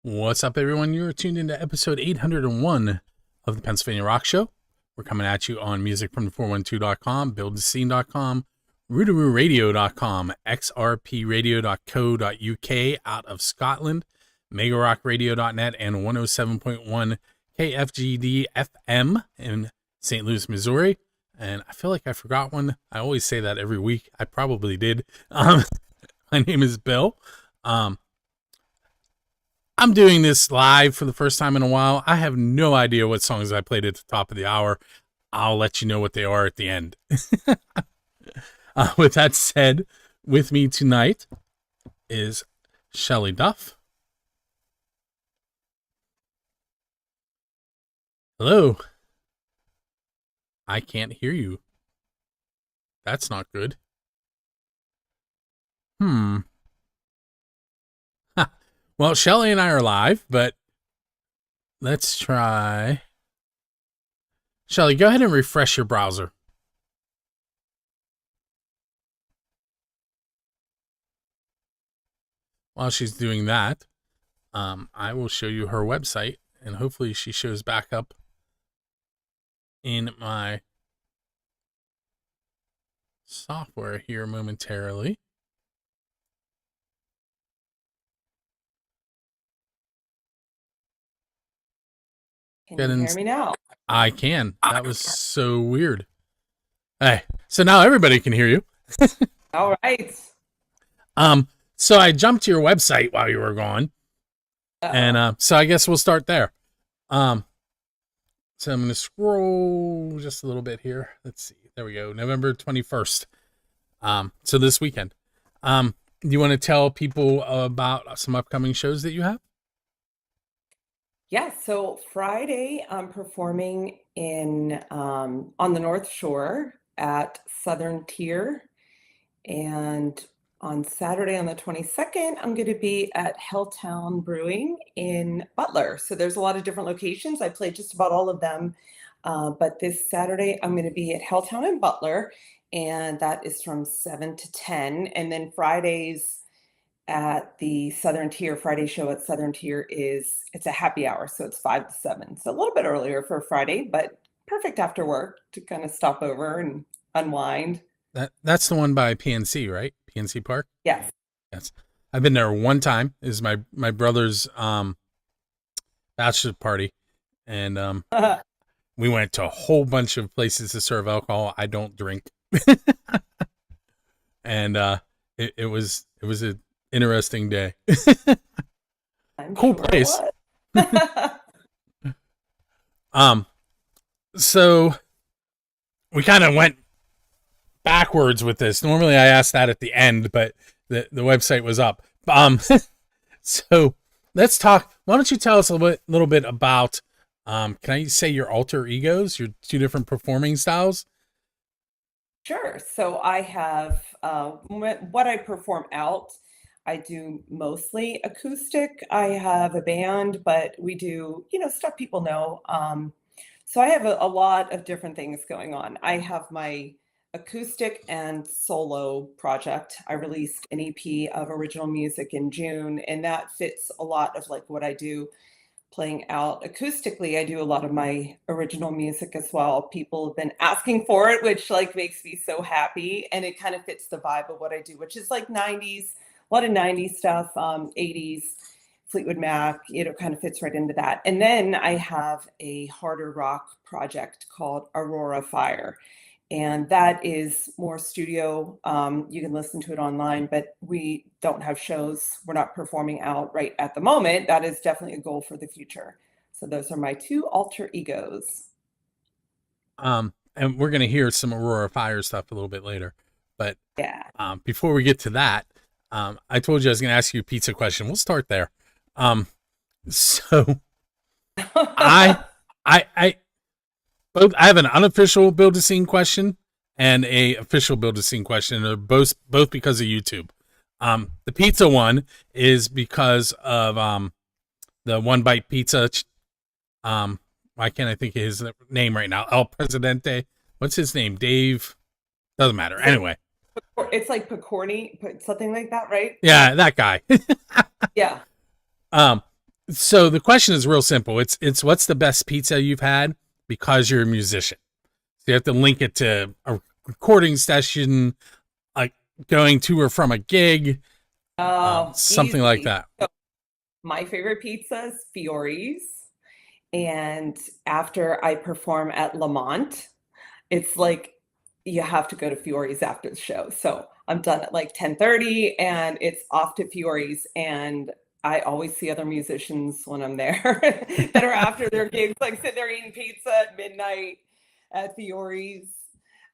What's up, everyone? You're tuned into episode 801 of the Pennsylvania Rock Show. We're coming at you on musicfrom412.com, buildthescene.com, rootarooradio.com, xrpradio.co.uk out of Scotland, megarockradio.net, and 107.1 KFGD FM in St. Louis, Missouri. And I feel like I forgot one. I always say that every week. I probably did. My name is Bill. I'm doing this live for the first time in a while. I have no idea what songs I played at the top of the hour. I'll let you know what they are at the end. With that said, with me tonight is Shelley Duff. Hello. I can't hear you. That's not good. Well, Shelley and I are live, but let's try. Shelley, go ahead and refresh your browser. While she's doing that, I will show you her website, and hopefully she shows back up in my software here momentarily. Can you hear me now? I can. That was so weird. Hey, so now everybody can hear you. All right. So I jumped to your website while you were gone. And so I guess we'll start there. So I'm going to scroll just a little bit here. Let's see. There we go. November 21st. So this weekend. Do you want to tell people about some upcoming shows that you have? Yeah, so Friday I'm performing in on the North Shore at Southern Tier, and on Saturday on the 22nd I'm going to be at Helltown Brewing in Butler. So there's a lot of different locations. I played just about all of them, but this Saturday I'm going to be at Helltown in Butler, and that is from 7 to 10. And then Fridays at the Southern Tier, Friday show at Southern Tier it's a happy hour, so it's 5 to 7. So a little bit earlier for Friday, but perfect after work to kind of stop over and unwind. That's the one by PNC, right? PNC Park? Yes. Yes. I've been there one time. It was my brother's bachelor party, and we went to a whole bunch of places to serve alcohol. I don't drink. And it was a interesting day. Cool sure place. So we kind of went backwards with this. Normally I ask that at the end, but the website was up. So let's talk. Why don't you tell us a little bit about, can I say your alter egos, your two different performing styles? Sure. So I have what I perform out. I do mostly acoustic. I have a band, but we do, stuff people know. So I have a lot of different things going on. I have my acoustic and solo project. I released an EP of original music in June, and that fits a lot of like what I do playing out acoustically. I do a lot of my original music as well. People have been asking for it, which like makes me so happy. And it kind of fits the vibe of what I do, which is like 90s, a lot of 90s stuff, 80s, Fleetwood Mac, kind of fits right into that. And then I have a harder rock project called Aurora Fire. And that is more studio. You can listen to it online, but we don't have shows. We're not performing out right at the moment. That is definitely a goal for the future. So those are my two alter egos. And we're going to hear some Aurora Fire stuff a little bit later. But yeah, before we get to that, I told you I was going to ask you a pizza question. We'll start there. So I have an unofficial build a scene question and a official build a scene question. They're both because of YouTube. The pizza one is because of the One Bite Pizza. Why can't I think of his name right now? El Presidente. What's his name? Dave. Doesn't matter. Anyway. It's like Picorni, something like that, right? Yeah, that guy. Yeah. So the question is real simple. It's what's the best pizza you've had because you're a musician. So you have to link it to a recording session, like going to or from a gig, Oh, something like easy. that. So my favorite pizza is Fiore's. And after I perform at Lamont, it's like you have to go to Fiore's after the show. So I'm done at like 10:30 and it's off to Fiore's. And I always see other musicians when I'm there that are after their gigs, like sitting there eating pizza at midnight at Fiore's.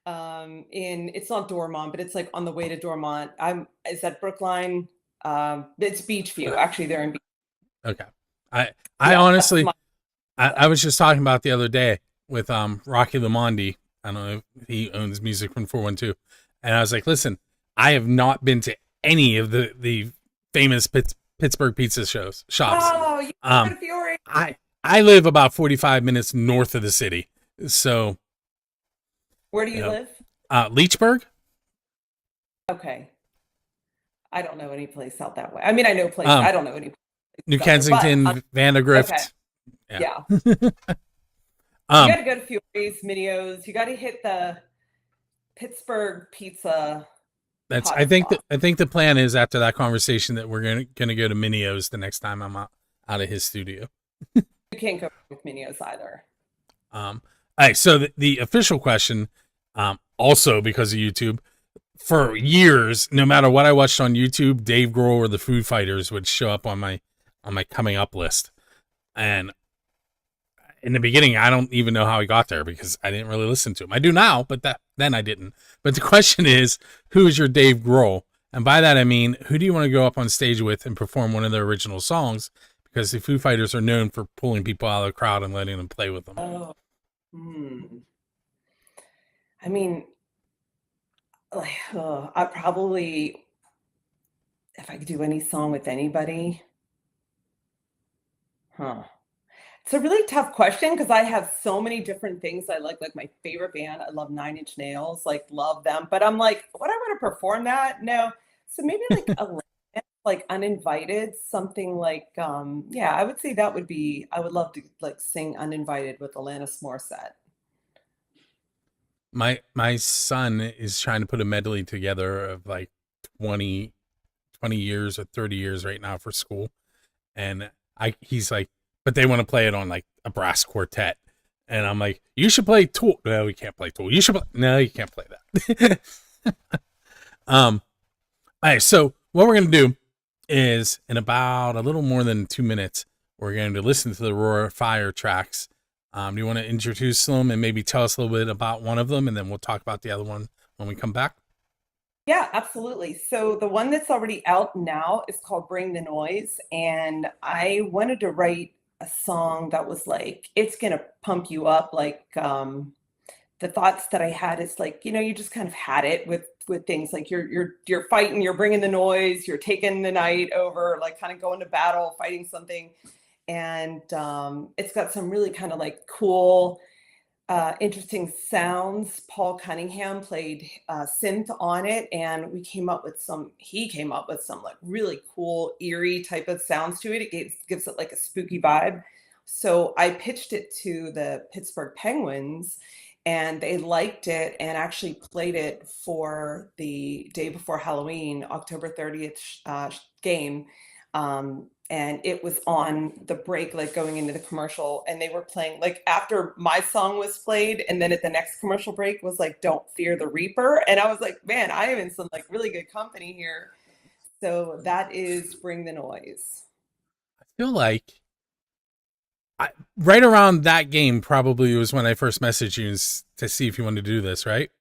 In it's not Dormont, but it's like on the way to Dormont. Is that Brookline? It's Beachview. Actually, they're in Okay. I yeah, that's honestly my I was just talking about the other day with Rocky Lamondi. I don't know if he owns Music from 412. And I was like, listen, I have not been to any of the famous Pittsburgh pizza shops. Oh, you go to Um Fiore. I live about 45 minutes north of the city. So, Where do you you know, live? Leechburg? Okay. I don't know any place out that way. I mean, I know place. Um I don't know any New place out there, but Kensington, okay. Vandergrift. Yeah. Yeah. You got Um to go to Fiore's, Minio's. You got to hit the Pittsburgh pizza that's hot spot. I think the plan is after that conversation that we're gonna go to Minio's the next time I'm out of his studio. You can't go with Minio's either. All right, so the official question, also because of YouTube, for years, no matter what I watched on YouTube, Dave Grohl or the Foo Fighters would show up on my coming up list. And in the beginning, I don't even know how he got there because I didn't really listen to him. I do now, but then I didn't. But the question is, who is your Dave Grohl? And by that I mean, who do you want to go up on stage with and perform one of their original songs? Because the Foo Fighters are known for pulling people out of the crowd and letting them play with them. Oh, hmm. I mean, like, I probably, if I could do any song with anybody, huh? It's a really tough question because I have so many different things I like. Like my favorite band, I love Nine Inch Nails, like love them. But I'm like, would I want to perform that? No. So maybe like a like uninvited, something like yeah, I would say that would be I would love to like sing uninvited with Alanis Morissette. My son is trying to put a medley together of like 20 20 years or 30 years right now for school. And he's like, but they want to play it on like a brass quartet. And I'm like, you should play Tool. No, we can't play Tool. You should play. No, you can't play that. All right, so what we're going to do is in about a little more than 2 minutes, we're going to listen to the Roar Fire tracks. Do you want to introduce them and maybe tell us a little bit about one of them, and then we'll talk about the other one when we come back? Yeah, absolutely. So the one that's already out now is called Bring the Noise. And I wanted to write a song that was like, it's gonna pump you up. Like the thoughts that I had is like, you just kind of had it with things like you're fighting, you're bringing the noise, you're taking the night over, like kind of going to battle, fighting something. And it's got some really kind of like cool interesting sounds. Paul Cunningham played synth on it, and he came up with some like really cool, eerie type of sounds to it. It gives it like a spooky vibe. So I pitched it to the Pittsburgh Penguins, and they liked it and actually played it for the day before Halloween, October 30th game. And it was on the break, like going into the commercial, and they were playing like after my song was played, and then at the next commercial break was like "Don't Fear the Reaper," and I was like, man, I am in some like really good company here. So that is Bring the Noise. I feel like right around that game probably was when I first messaged you to see if you wanted to do this, right?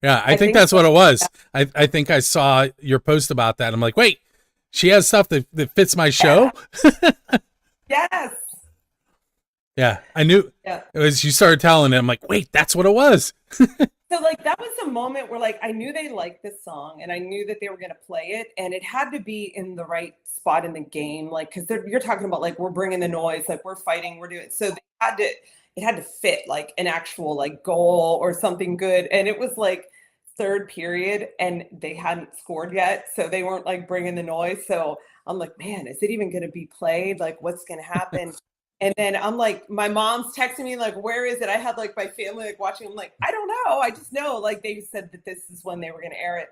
Yeah, I I think think that's so. what it was. I think I saw your post about that. I'm like, wait, she has stuff that fits my Yeah. show. Yes. Yeah, I knew Yeah. it was. You started telling it. I'm like, wait, that's what it was. So like that was a moment where like I knew they liked this song and I knew that they were going to play it, and it had to be in the right spot in the game, like because you're talking about like we're bringing the noise, like we're fighting, we're doing so it had to fit like an actual like goal or something good, and it was like third period and they hadn't scored yet, so they weren't like bringing the noise. So I'm like, man, is it even going to be played? Like, what's going to happen? And then I'm like, my mom's texting me like, where is it? I had like my family like watching. I'm like, I don't know. I just know like they said that this is when they were going to air it.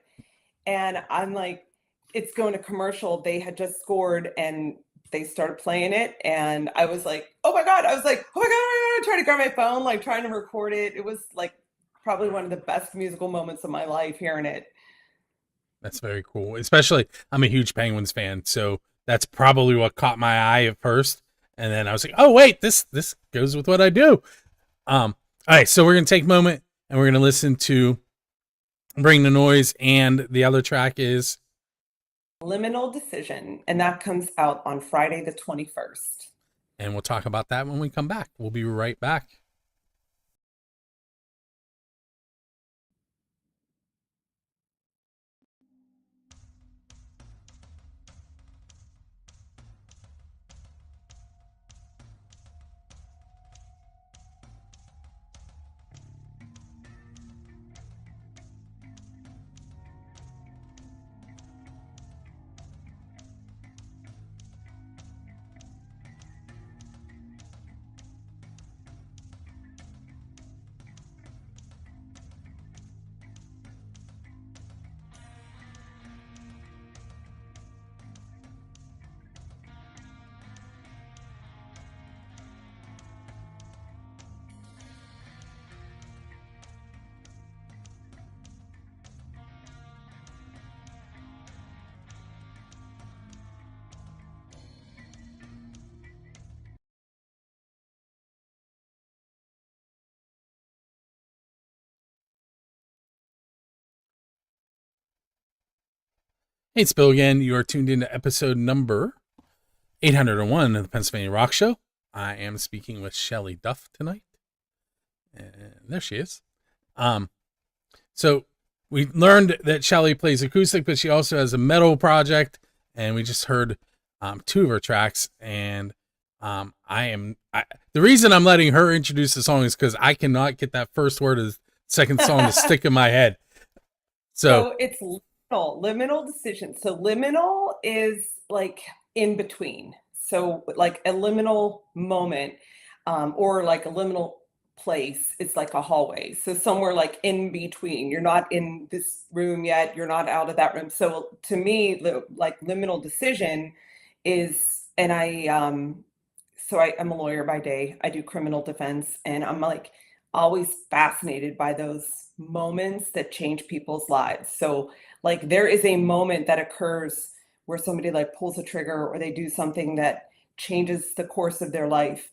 And I'm like, it's going to commercial. They had just scored and they started playing it. And I was like, oh my God. I was like, oh my God, trying to grab my phone, like trying to record it. It was like probably one of the best musical moments of my life hearing it. That's very cool. Especially, I'm a huge Penguins fan, so that's probably what caught my eye at first. And then I was like, oh wait, this goes with what I do. All right, so we're gonna take a moment and we're gonna listen to Bring the Noise, and the other track is Liminal Decision, and that comes out on Friday the 21st. And we'll talk about that when we come back. We'll be right back. Hey, it's Bill again. You are tuned into episode number 801 of the Pennsylvania Rock Show. I am speaking with Shelley Duff tonight. And there she is. So we learned that Shelley plays acoustic, but she also has a metal project. And we just heard two of her tracks. And the reason I'm letting her introduce the song is because I cannot get that first word of the second song to stick in my head. So it's liminal decision. So liminal is like in between. So like a liminal moment, or like a liminal place. It's like a hallway. So somewhere like in between. You're not in this room yet. You're not out of that room. So to me, like liminal decision is, and I'm a lawyer by day. I do criminal defense, and I'm like always fascinated by those moments that change people's lives. So like there is a moment that occurs where somebody like pulls a trigger or they do something that changes the course of their life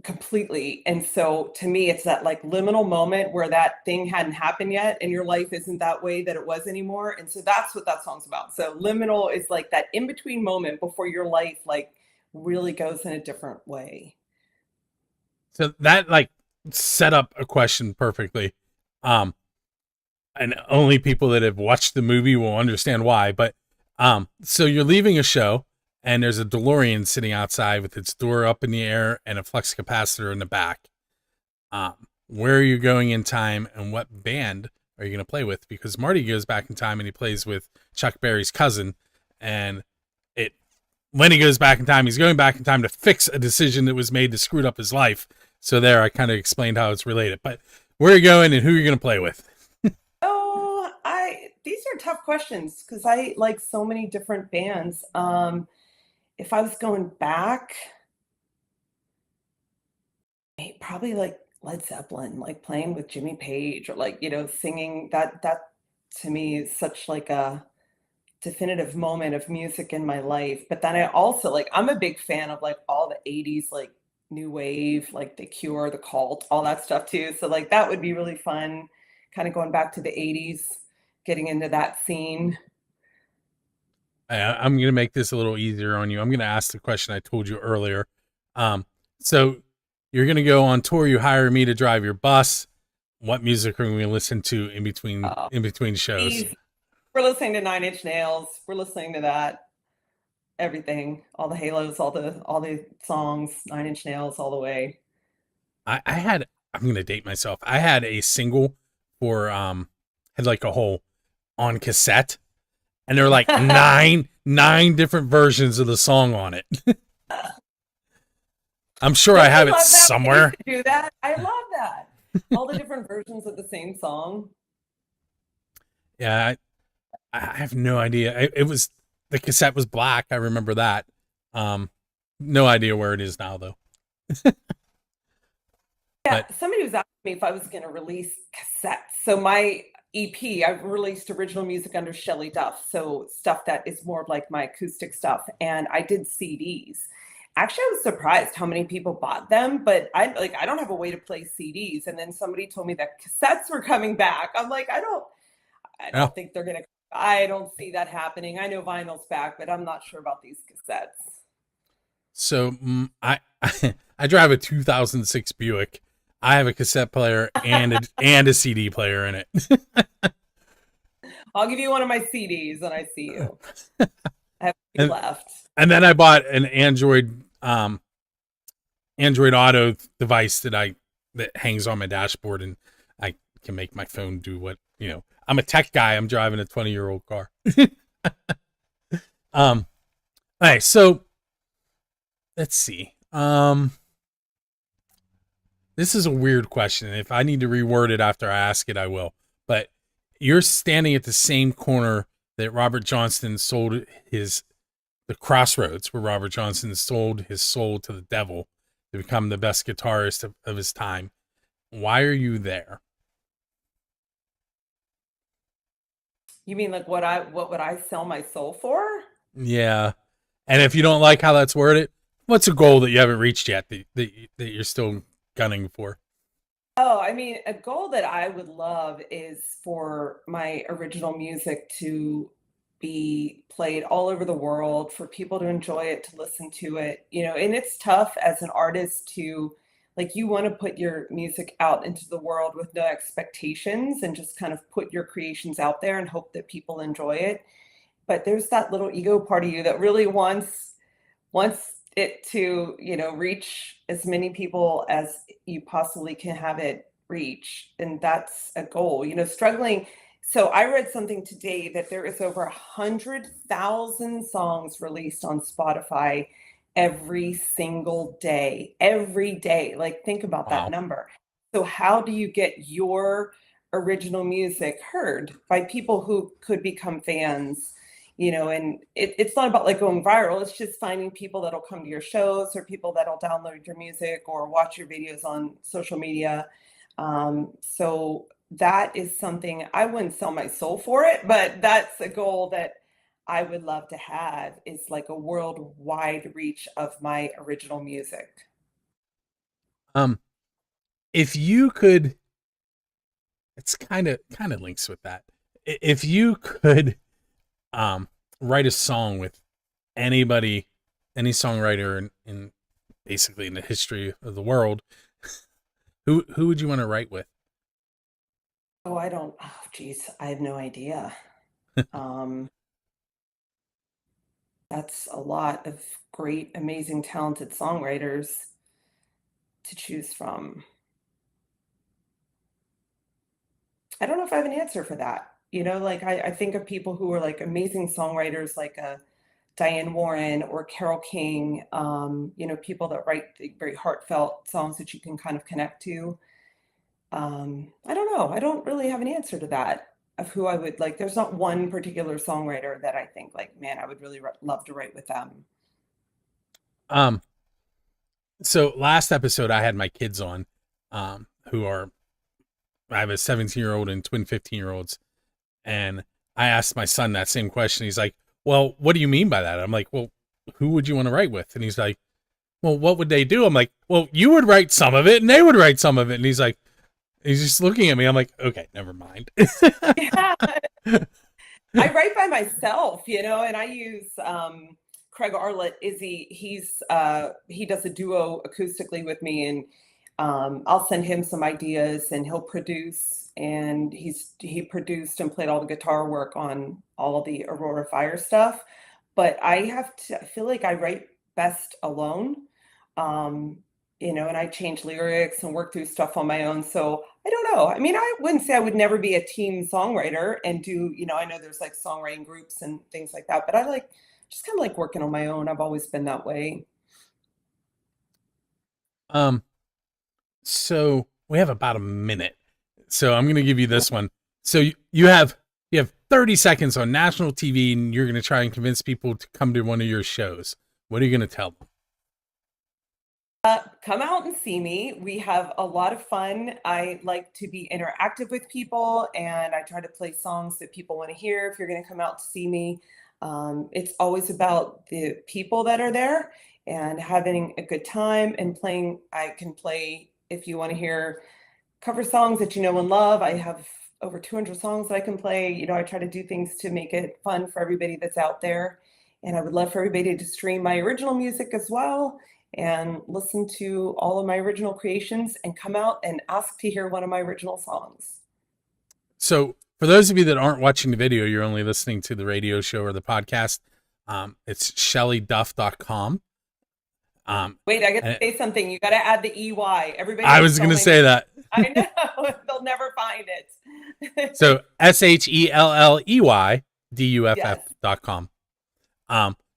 completely. And so to me, it's that like liminal moment where that thing hadn't happened yet and your life isn't that way that it was anymore. And so that's what that song's about. So liminal is like that in-between moment before your life like really goes in a different way. So that like set up a question perfectly. And only people that have watched the movie will understand why. But so you're leaving a show and there's a DeLorean sitting outside with its door up in the air and a flux capacitor in the back. Where are you going in time, and what band are you going to play with? Because Marty goes back in time and he plays with Chuck Berry's cousin, and when he goes back in time, he's going back in time to fix a decision that was made to screw up his life. So there, I kind of explained how it's related. But where are you going and who are you going to play with? These are tough questions because I like so many different bands. If I was going back, probably like Led Zeppelin, like playing with Jimmy Page or like, singing that to me is such like a definitive moment of music in my life. But then I also like, I'm a big fan of like all the 80s, like new wave, like The Cure, The Cult, all that stuff too. So like that would be really fun, kind of going back to the 80s, getting into that scene. I'm going to make this a little easier on you. I'm going to ask the question I told you earlier. So you're going to go on tour. You hire me to drive your bus. What music are we going to listen to in between shows? Easy. We're listening to Nine Inch Nails. We're listening to that. Everything, all the Halos, all the songs, Nine Inch Nails, all the way. I'm going to date myself. I had a single for had like a whole on cassette, and there are like nine different versions of the song on it. I'm sure Don't I have you it love that when they somewhere. used to do that? I love that. All the different versions of the same song. Yeah, I have no idea. It was the cassette was black. I remember that. Um, no idea where it is now though. Yeah, But somebody was asking me if I was going to release cassettes. So my EP, I've released original music under Shelley Duff, so stuff that is more like my acoustic stuff, and I did CDs. Actually, I was surprised how many people bought them, but I don't have a way to play CDs. And then somebody told me that cassettes were coming back. I'm like, I oh, don't think they're gonna. I don't see that happening. I know vinyl's back, but I'm not sure about these cassettes. so I drive a 2006 Buick. I have a cassette player and a CD player in it. I'll give you one of my CDs when I see you. I have a few and left. and then I bought an Android Auto device that hangs on my dashboard, and I can make my phone do what I'm a tech guy. I'm driving a 20-year-old car. All right, so let's see. This is a weird question. If I need to reword it after I ask it, I will. But you're standing at the same corner that Robert Johnson sold the crossroads where Robert Johnson sold his soul to the devil to become the best guitarist of his time. Why are you there? You mean like what would I sell my soul for? Yeah. And if you don't like how that's worded, what's a goal that you haven't reached yet that you're still gunning for? Oh, I mean, a goal that I would love is for my original music to be played all over the world, for people to enjoy it, to listen to it, and it's tough as an artist to, like, you want to put your music out into the world with no expectations and just kind of put your creations out there and hope that people enjoy it. But there's that little ego part of you that really wants it to, reach as many people as you possibly can have it reach. And that's a goal, struggling. So I read something today that there is over 100,000 songs released on Spotify every single day, every day. Like, think about that Wow. number. So how do you get your original music heard by people who could become fans? And it's not about like going viral. It's just finding people that'll come to your shows, or people that'll download your music or watch your videos on social media. So that is something. I wouldn't sell my soul for it, but that's a goal that I would love to have, is like a worldwide reach of my original music. Um, if you could, it's kind of links with that. If you could write a song with anybody, any songwriter in basically in the history of the world, who would you want to write with? Oh, oh, geez, I have no idea. Um, that's a lot of great, amazing, talented songwriters to choose from. I don't know if I have an answer for that. Like, I think of people who are like amazing songwriters, like a Diane Warren or Carole King, people that write the very heartfelt songs that you can kind of connect to. I don't know. I don't really have an answer to that, of who I would like. There's not one particular songwriter that I think like, man, I would really love to write with them. Um, so last episode I had my kids on, who are I have a 17-year-old and twin 15-year-olds, and I asked my son that same question. He's like, "Well, what do you mean by that?" I'm like, "Well, who would you want to write with?" And he's like, "Well, what would they do?" I'm like, "Well, you would write some of it, and they would write some of it." And he's just looking at me. I'm like, "Okay, never mind." Yeah. I write by myself, and I use Craig Arlett. He does a duo acoustically with me, and I'll send him some ideas, and he'll produce. And he produced and played all the guitar work on all of the Aurora Fire stuff. But I feel like I write best alone. Um, and I change lyrics and work through stuff on my own. So I don't know. I mean, I wouldn't say I would never be a team songwriter and do, I know there's like songwriting groups and things like that, but I like just kind of like working on my own. I've always been that way. Um, so we have about a minute. So I'm going to give you this one. So you have 30 seconds on national TV, and you're going to try and convince people to come to one of your shows. What are you going to tell them? Come out and see me. We have a lot of fun. I like to be interactive with people and I try to play songs that people want to hear if you're going to come out to see me. It's always about the people that are there and having a good time and playing. I can play if you want to hear cover songs that you know and love. I have over 200 songs that I can play. I try to do things to make it fun for everybody that's out there. And I would love for everybody to stream my original music as well and listen to all of my original creations and come out and ask to hear one of my original songs. So for those of you that aren't watching the video, you're only listening to the radio show or the podcast. It's shelleyduff.com. Wait, I got to say something. You got to add the EY. Everybody. I was going to say that. I know. They'll never find it. So SHELLEYDUFF.com.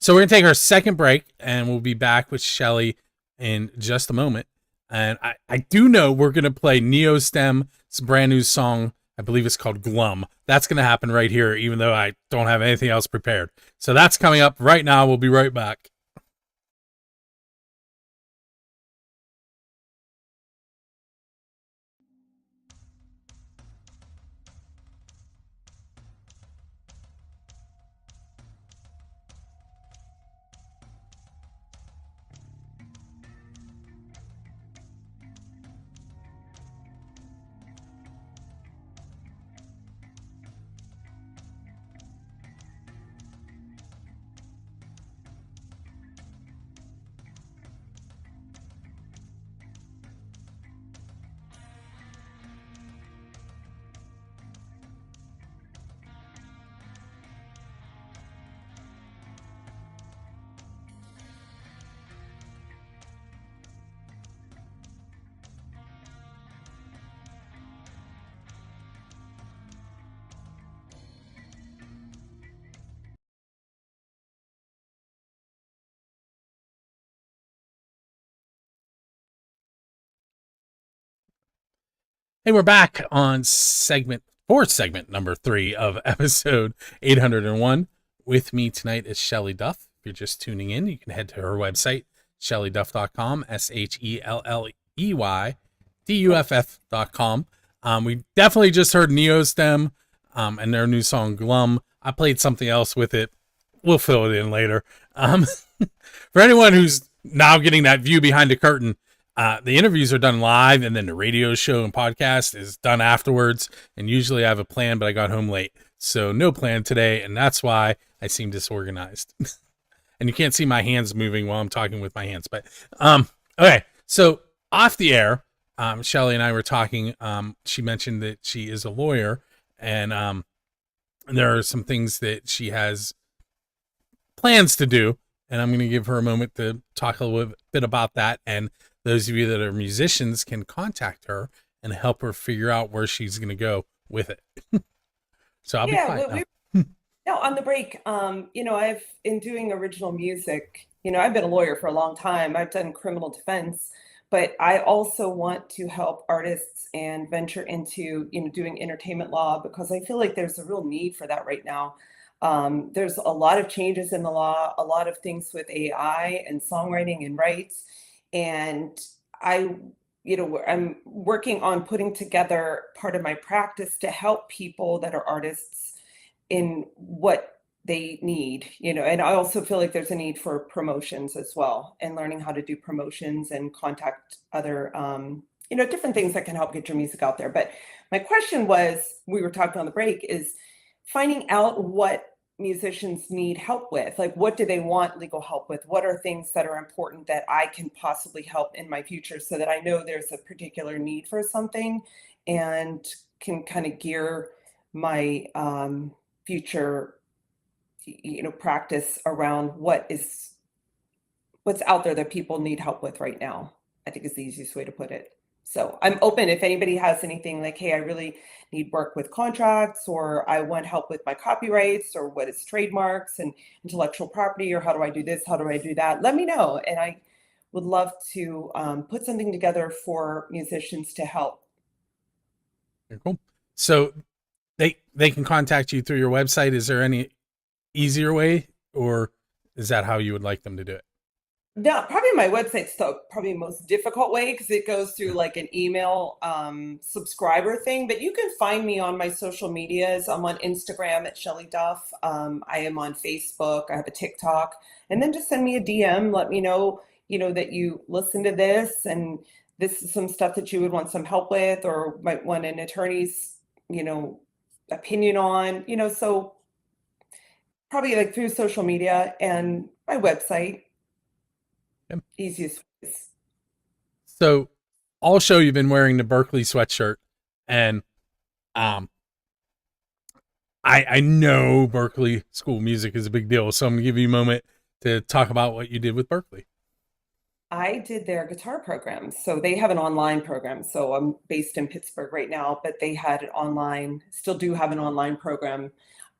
So we're going to take our second break and we'll be back with Shelley in just a moment. And I do know we're going to play Neostem's brand new song. I believe it's called Glum. That's going to happen right here, even though I don't have anything else prepared. So that's coming up right now. We'll be right back. Hey, we're back on fourth segment number 3 of episode 801. With me tonight is Shelley Duff. If you're just tuning in, you can head to her website, shelleyduff.com, SHELLEYDUFF.com. We definitely just heard Neostem and their new song Glum. I played something else with it. We'll fill it in later. For anyone who's now getting that view behind the curtain, the interviews are done live, and then the radio show and podcast is done afterwards. And usually I have a plan, but I got home late, so no plan today, and that's why I seem disorganized. And you can't see my hands moving while I'm talking with my hands. But okay, so off the air, Shelley and I were talking. She mentioned that she is a lawyer, and there are some things that she has plans to do, and I'm going to give her a moment to talk a little bit about that. And those of you that are musicians can contact her and help her figure out where she's going to go with it. So I'll be quiet now. No, on the break, I've been doing original music. I've been a lawyer for a long time. I've done criminal defense, but I also want to help artists and venture into, doing entertainment law because I feel like there's a real need for that right now. There's a lot of changes in the law, a lot of things with AI and songwriting and rights. And I'm working on putting together part of my practice to help people that are artists in what they need, and I also feel like there's a need for promotions as well and learning how to do promotions and contact other, different things that can help get your music out there. But my question was, we were talking on the break, is finding out what musicians need help with. Like, what do they want legal help with? What are things that are important that I can possibly help in my future so that I know there's a particular need for something and can kind of gear my future practice around what's out there that people need help with right now. I think is the easiest way to put it. So I'm open if anybody has anything like, hey, I really need work with contracts, or I want help with my copyrights, or what is trademarks and intellectual property, or how do I do this? How do I do that? Let me know. And I would love to put something together for musicians to help. Very cool. So they can contact you through your website. Is there any easier way, or is that how you would like them to do it? No, probably my website's the probably most difficult way because it goes through like an email subscriber thing. But you can find me on my social medias. I'm on Instagram at Shelley Duff. I am on Facebook. I have a TikTok. And then just send me a DM. Let me know, that you listen to this and this is some stuff that you would want some help with, or might want an attorney's, opinion on, so probably like through social media and my website. Yep. Easiest ways. So all show you've been wearing the Berklee sweatshirt, and I know Berklee School of Music is a big deal, so I'm gonna give you a moment to talk about what you did with Berklee. I did their guitar program. So they have an online program. So I'm based in Pittsburgh right now, but they had an online, still do have an online program.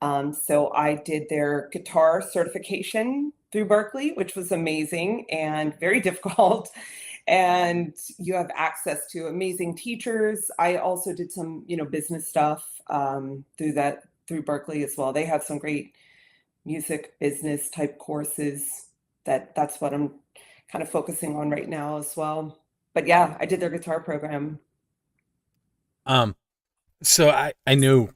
So I did their guitar certification through Berklee, which was amazing and very difficult. And you have access to amazing teachers. I also did some, business stuff through Berklee as well. They have some great music business type courses that's what I'm kind of focusing on right now as well. But yeah, I did their guitar program. So I know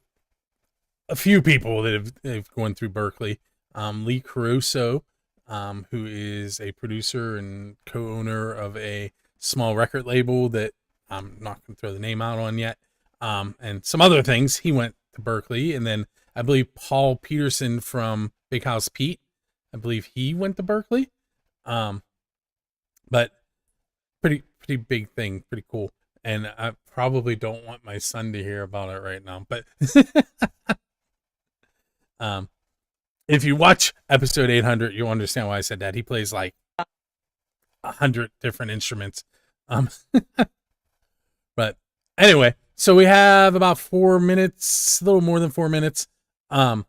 a few people that have gone through Berklee. Lee Caruso, who is a producer and co-owner of a small record label that I'm not going to throw the name out on yet, and some other things. He went to Berklee, and then I believe Paul Peterson from Big House Pete, I believe he went to Berklee. But pretty big thing, pretty cool. And I probably don't want my son to hear about it right now, but if you watch episode 800, you'll understand why I said that. He plays like 100 different instruments. But anyway, so we have about 4 minutes, a little more than 4 minutes. I'm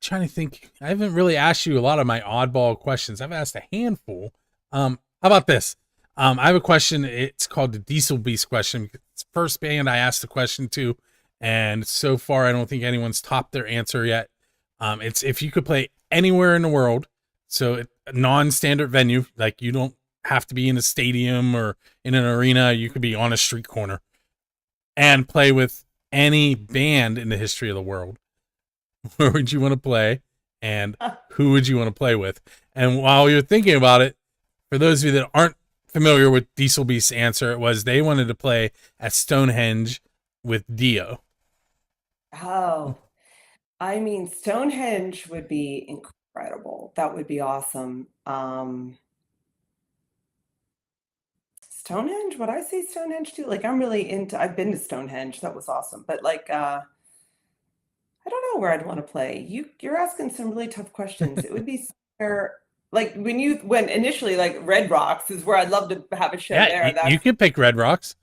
trying to think. I haven't really asked you a lot of my oddball questions. I've asked a handful. How about this? I have a question. It's called the Diesel Beast question. It's the first band I asked the question to, and so far I don't think anyone's topped their answer yet. It's if you could play anywhere in the world, so a non-standard venue, like you don't have to be in a stadium or in an arena. You could be on a street corner and play with any band in the history of the world. Where would you want to play, and who would you want to play with? And while you're thinking about it, for those of you that aren't familiar with Diesel Beast's answer, it was they wanted to play at Stonehenge with Dio. Oh, I mean, Stonehenge would be incredible. That would be awesome. Stonehenge, would I say Stonehenge too? Like I'm really I've been to Stonehenge. That was awesome. But like I don't know where I'd want to play. You're asking some really tough questions. It would be somewhere like when initially like Red Rocks is where I'd love to have a show there. Yeah, you could pick Red Rocks.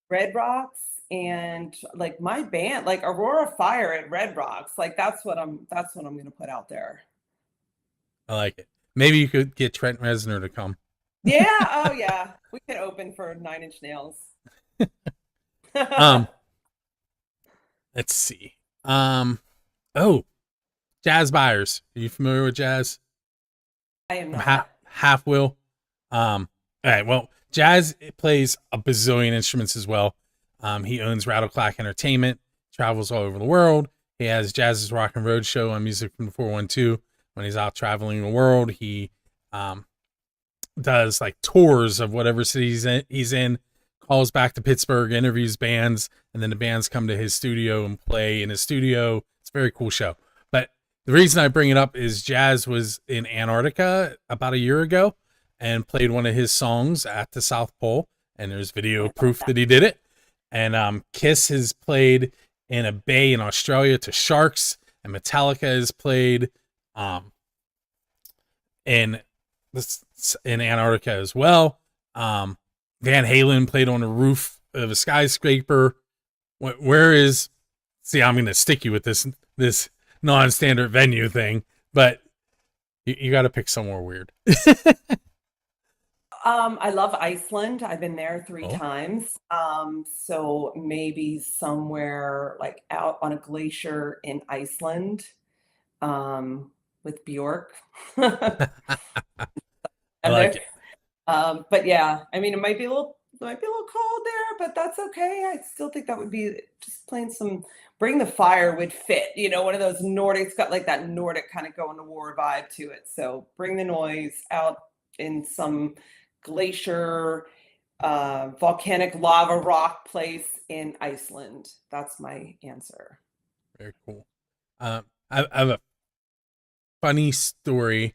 Red Rocks and like my band, like Aurora Fire at Red Rocks. Like that's what I'm gonna put out there. I like it. Maybe you could get Trent Reznor to come. Yeah, oh yeah. We could open for 9 Inch Nails. Let's see. Oh, Jazz Byers. Are you familiar with Jazz? I am not. Half Will. All right. Well, Jazz plays a bazillion instruments as well. He owns Rattleclack Entertainment, travels all over the world. He has Jazz's Rock and Road show on Music from the 412. When he's out traveling the world, he does like tours of whatever city he's in, calls back to Pittsburgh, interviews bands, and then the bands come to his studio and play in his studio. It's a very cool show. But the reason I bring it up is Jazz was in Antarctica about a year ago and played one of his songs at the South Pole, and there's video proof that he did it. And Kiss has played in a bay in Australia to Sharks, and Metallica has played in this in Antarctica as well. Van Halen played on the roof of a skyscraper. Where is? See, I'm going to stick you with this non-standard venue thing, but you got to pick somewhere weird. I love Iceland. I've been there 3 Oh. times. So maybe somewhere like out on a glacier in Iceland, with Bjork. I And like there, it. but yeah, I mean, it might be a little cold there, but that's okay. I still think that would be just playing some Bring the Fire would fit, one of those Nordic, it's got like that Nordic kind of going to war vibe to it. So Bring the Noise out in some glacier, volcanic lava rock place in Iceland. That's my answer. Very cool. I have a funny story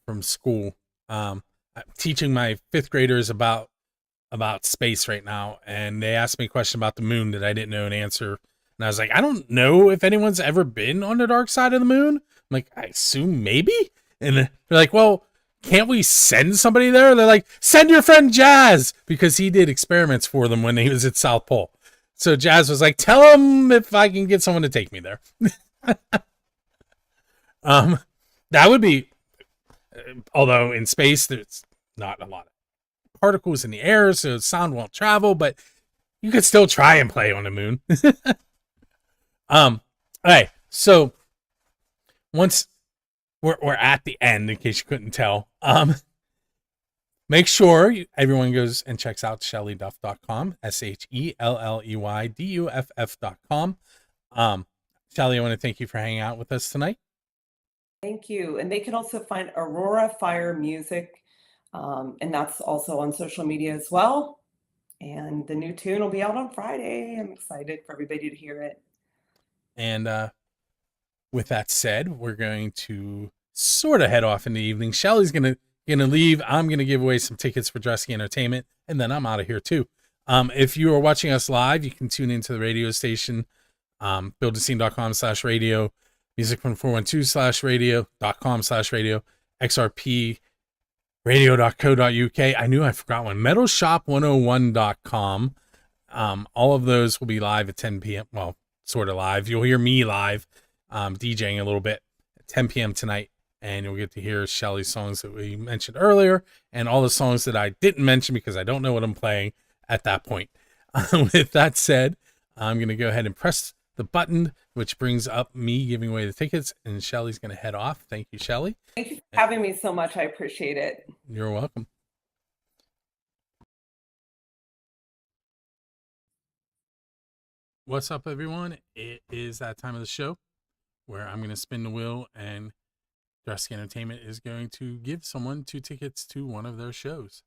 from school. I'm teaching my 5th graders about space right now, and they asked me a question about the moon that I didn't know an answer. And I was like, I don't know if anyone's ever been on the dark side of the moon. I'm like, I assume maybe. And they're like, well, can't we send somebody there? They're like, send your friend Jazz, because he did experiments for them when he was at South Pole. So Jazz was like, tell him if I can get someone to take me there. That would be, although in space there's not a lot of particles in the air, so sound won't travel, but you could still try and play on the moon. All right, so once we're at the end, in case you couldn't tell, make sure everyone goes and checks out shelleyduff.com, SHELLEYDUFF.com. Shelley, I want to thank you for hanging out with us tonight. Thank you. And they can also find Aurora Fire Music, and that's also on social media as well. And the new tune will be out on Friday. I'm excited for everybody to hear it. And with that said, we're going to sort of head off in the evening. Shelley's gonna leave. I'm gonna give away some tickets for Dressy Entertainment, and then I'm out of here too. If you are watching us live, you can tune into the radio station, buildascene.com/radio, musicfrom412/radio.com/radio, XRP radio.co.uk. I knew I forgot one. Metalshop101.com. All of those will be live at 10 p.m. Well, sort of live. You'll hear me live, DJing a little bit at 10 p.m. tonight, and you'll get to hear Shelley's songs that we mentioned earlier and all the songs that I didn't mention because I don't know what I'm playing at that point. With that said, I'm going to go ahead and press the button, which brings up me giving away the tickets, and Shelley's going to head off. Thank you, Shelley. Thank you for having me so much. I appreciate it. You're welcome. What's up, everyone? It is that time of the show where I'm going to spin the wheel, and Dressy Entertainment is going to give someone 2 tickets to one of their shows.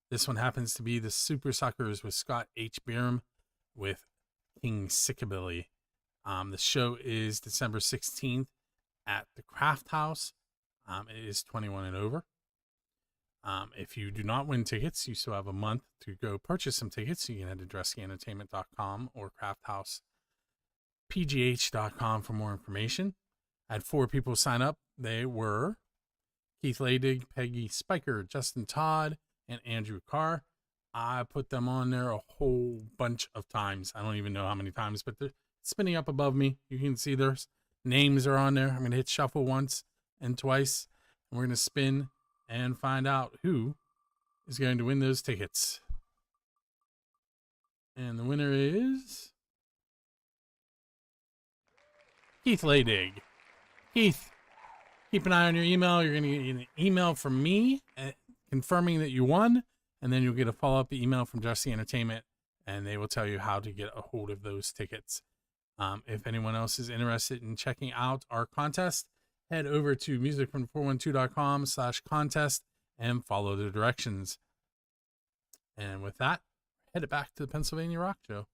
This one happens to be the Super Suckers with Scott H. Bierum with King Sickabilly. The show is December 16th at the Craft House. It is 21 and over. If you do not win tickets, you still have a month to go purchase some tickets. You can head to dresskyentertainment.com or crafthousepgh.com for more information. I had 4 people sign up. They were Keith Laydig, Peggy Spiker, Justin Todd, and Andrew Carr. I put them on there a whole bunch of times. I don't even know how many times, but they're spinning up above me. You can see their names are on there. I'm going to hit shuffle once and twice, and we're going to spin and find out who is going to win those tickets. And the winner is Keith Laydig. Keith, keep an eye on your email. You're going to get an email from me confirming that you won, and then you'll get a follow-up email from Dressy Entertainment, and they will tell you how to get a hold of those tickets. If anyone else is interested in checking out our contest, head over to musicfrom412.com/contest and follow the directions. And with that, head it back to the Pennsylvania Rock Show.